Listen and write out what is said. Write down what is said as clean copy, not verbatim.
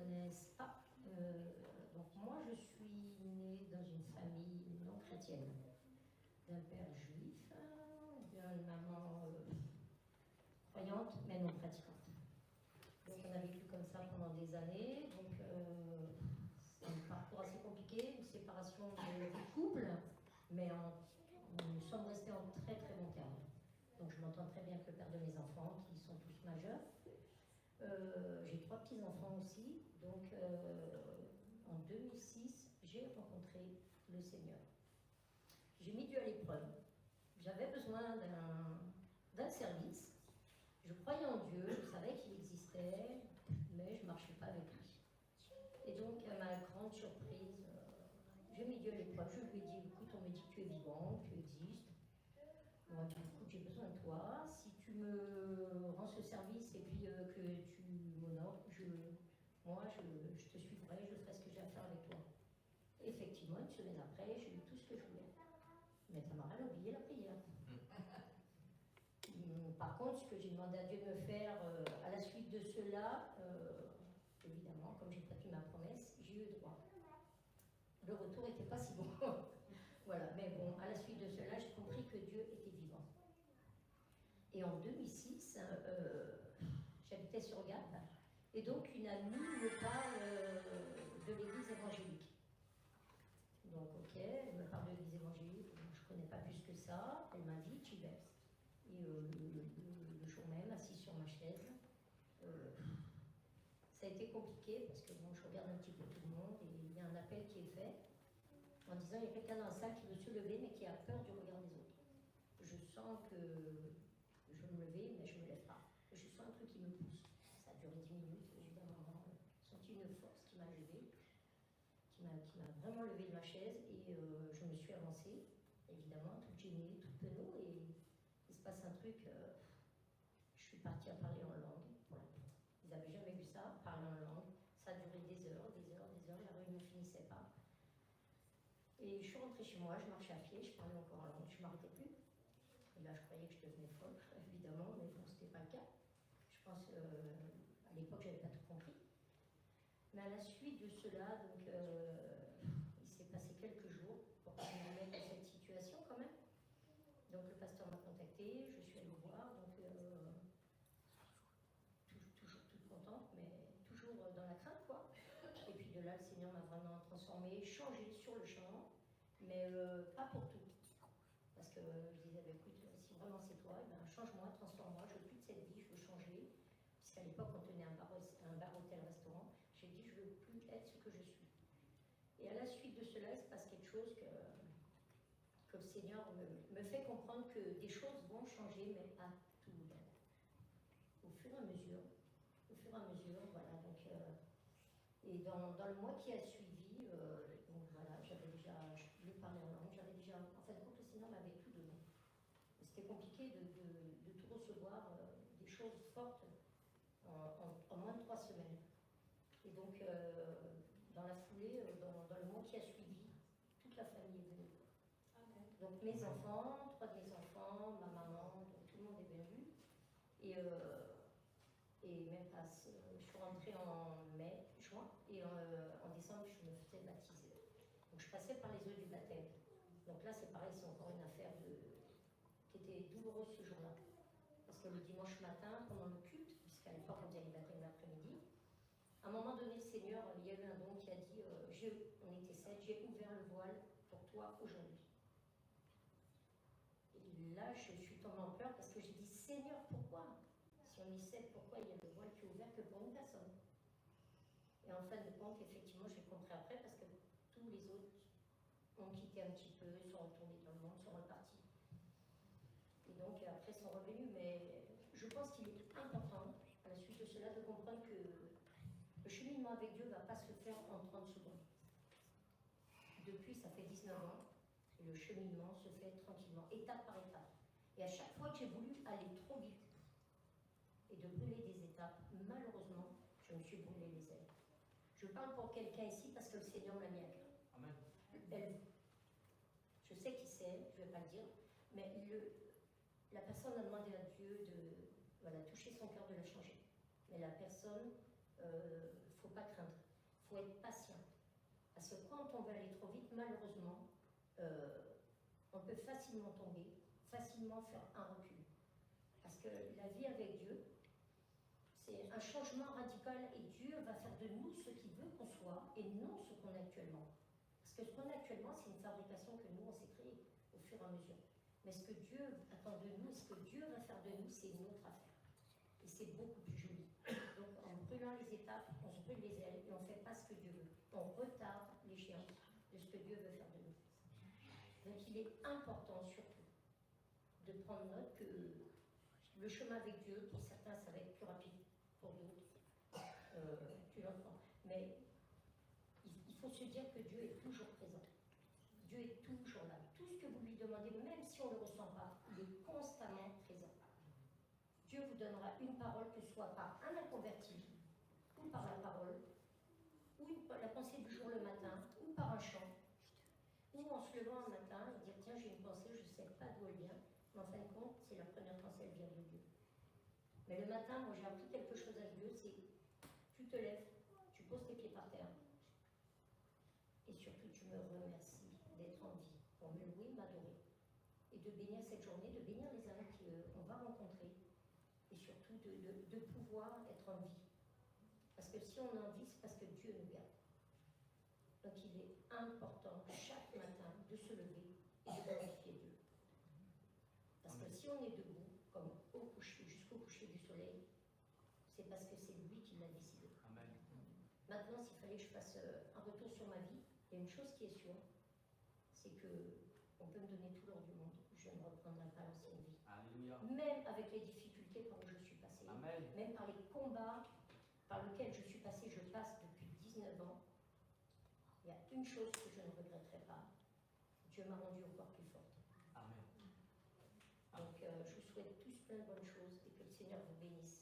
connaissent pas, donc moi je suis née dans une famille non chrétienne, d'un père juif, d'une maman croyante mais non pratiquante. Donc on a vécu comme ça pendant des années, donc c'est un parcours assez compliqué, une séparation de couple, mais nous sommes restés en très très bons termes. Donc je m'entends très bien avec le père de mes enfants, qui sont tous majeurs. J'ai 3 petits-enfants aussi, donc en 2006, j'ai rencontré le Seigneur. J'ai mis Dieu à l'épreuve. J'avais besoin d'un service. Je croyais en Dieu, je savais qu'il existait, mais je ne marchais pas avec lui. Et donc, à ma grande surprise, j'ai mis Dieu à l'épreuve. Je lui ai dit, écoute, on me dit que tu es vivant, tu existes. Moi, écoute, j'ai besoin de toi. Si tu me rends ce service et puis que tu m'honores, moi, je te suivrai, je ferai ce que j'ai à faire avec toi. Et effectivement, une semaine après, j'ai eu tout ce que je voulais. Mais ça m'a mal oublié la prière. Par contre, ce que j'ai demandé à Dieu de me faire à la suite de cela, évidemment, comme j'ai pas tenu ma promesse, j'ai eu droit. Le retour n'était pas si bon. Voilà, mais bon, à la suite de cela, j'ai compris que Dieu était vivant. Et en 2006, j'habitais sur Gap, et donc une amie me parle de l'église évangélique. Donc, ok, elle me parle de l'église évangélique, je ne connais pas plus que ça, elle m'invite, j'y vais. Et le jour même, assis sur ma chaise, ça a été compliqué parce que bon, je regarde un petit peu tout le monde et il y a un appel qui est fait en disant il y a quelqu'un dans la salle qui veut se lever mais qui a peur du regard des autres. Je sens que je vais me lever mais je ne me lève pas. Je sens un truc qui me pousse. Ça a duré 10 minutes et j'ai vraiment senti une force qui m'a levée, qui m'a vraiment levée de ma chaise et je me suis avancée, évidemment, toute gênée, toute penaud et il se passe un truc, je suis partie à parler en langue pour la paix. Ils n'avaient jamais vu ça, parler en langue. Ça a duré des heures, la réunion ne finissait pas. Et je suis rentrée chez moi, je marchais à pied, je parlais encore en langue, je ne m'arrêtais plus. Et là, je croyais que je devenais folle, évidemment, mais bon, ce n'était pas le cas. Je pense qu'à l'époque, je n'avais pas tout compris. Mais à la suite de cela, donc, il s'est passé quelques jours pour que je me remette dans cette situation quand même. Donc le pasteur m'a contacté, je suis allée le voir, donc toujours toute contente, mais toujours dans la crainte, quoi. Et puis de là, le Seigneur m'a vraiment transformée, changée sur le champ, mais pas pour tout. Parce que je disais, bah, écoute, si vraiment c'est toi, eh ben, change-moi, transforme-moi, je veux plus de cette vie, je veux changer. Puisqu'à l'époque, on tenait un bar hôtel restaurant, j'ai dit, je veux plus être ce que je suis. Et à la suite de cela, il se passe quelque chose que le Seigneur me fait comprendre que des choses vont changer, mais pas tout le temps. Au fur et à mesure, voilà. Donc, et dans le mois qui a suivi, donc voilà, je parlais en langue, en fait, le Seigneur m'avait tout donné. C'était compliqué de tout recevoir, des choses fortes en moins de 3 semaines. Et donc, dans la foulée, dans le mois qui a suivi, toute la famille est venue. Donc mes enfants, 3 de mes enfants, ma maman, donc tout le monde est venu. Et même pas, je suis rentrée en juin, et en décembre, je me faisais baptiser. Donc je passais par les eaux du baptême. Donc là, c'est pareil, c'est encore une affaire qui était douloureuse ce jour-là. Parce que le dimanche matin, pendant le culte, puisqu'à l'époque, on faisait les baptêmes l'après-midi, à un moment donné, le Seigneur, il y a eu un don qui a dit, on était 7, j'ai ouvert le voile pour toi aujourd'hui. Et là, je suis tombée en pleurs parce que j'ai dit, Seigneur, pourquoi? Si on y sait pourquoi il y a le voile qui est ouvert que pour une personne. Et en fin de compte, effectivement, j'ai compris après parce que tous les autres ont quitté un petit peu, sont retournés dans le monde, sont repartis. Et donc après sont revenus, mais je pense qu'il est important, à la suite de cela, de comprendre que le cheminement avec Dieu ne va pas se faire en 30 secondes. Depuis, ça fait 19 ans. Et le cheminement se fait tranquillement, étape par étape. Et à chaque fois que j'ai voulu aller trop vite et de brûler des étapes, malheureusement, je me suis brûlé les ailes. Je parle pour quelqu'un ici parce que le Seigneur me l'a mis à cœur. Amen. Je sais qui c'est, je ne vais pas le dire, mais la personne a demandé à Dieu de toucher son cœur, de le changer. Mais la personne faut pas craindre, faut être patient. Parce que quand on veut aller trop vite, malheureusement, on peut facilement tomber, facilement faire un recul. Parce que la vie avec Dieu, c'est un changement radical et Dieu va faire de nous ce qu'il veut qu'on soit et non ce qu'on est actuellement. Parce que ce qu'on est actuellement, c'est une fabrication que nous, on s'est créée au fur et à mesure. Mais ce que Dieu attend de nous, ce que Dieu va faire de nous, c'est une autre affaire. Et c'est beaucoup plus joli. Donc en brûlant les étapes, on se brûle les ailes et on ne fait pas ce que Dieu veut. On retarde l'échéance de ce que Dieu veut faire de nous. Donc il est important surtout de prendre note que le chemin avec Dieu, pour certains, ça va être plus rapide, pour d'autres, tu l'entends. Mais il faut se dire que Dieu est toujours présent. Dieu est toujours là. Tout ce que vous lui demandez, même si on ne le ressent pas, il est constamment présent. Dieu vous donnera une parole, que ce soit par un inconverti, ou par la parole, ou la pensée du jour le matin, ou par un chant, ou en se levant un matin et dire tiens, j'ai une pensée, je ne sais pas d'où elle vient, mais en fin de compte, c'est la première pensée, elle vient de Dieu. Mais le matin, moi j'ai appris quelque chose à Dieu, c'est tu te lèves, tu poses tes pieds par terre, et surtout tu me remercies d'être en vie, pour me louer, m'adorer, et de bénir cette journée, de bénir les amis qu'on va rencontrer, et surtout de pouvoir être en vie. Parce que si on est en vie, c'est parce que Dieu nous garde. Donc il est important chaque matin de se lever et de glorifier Dieu. Parce que si on est debout, comme au coucher, jusqu'au coucher du soleil, c'est parce que c'est lui qui l'a décidé. Amen. Maintenant, s'il fallait que je fasse un retour sur ma vie, il y a une chose qui est sûre, c'est qu'on peut me donner tout l'or du monde, je ne reprendrai pas l'ancienne vie. Alléluia. Même avec les difficultés par où je suis passée, Amen. même par les combats par lesquels je suis passée, je passe depuis 19 ans, il y a une chose que je ne regretterai pas, Dieu m'a rendue encore plus forte. Amen. Donc je vous souhaite tous plein de bonnes choses et que le Seigneur vous bénisse.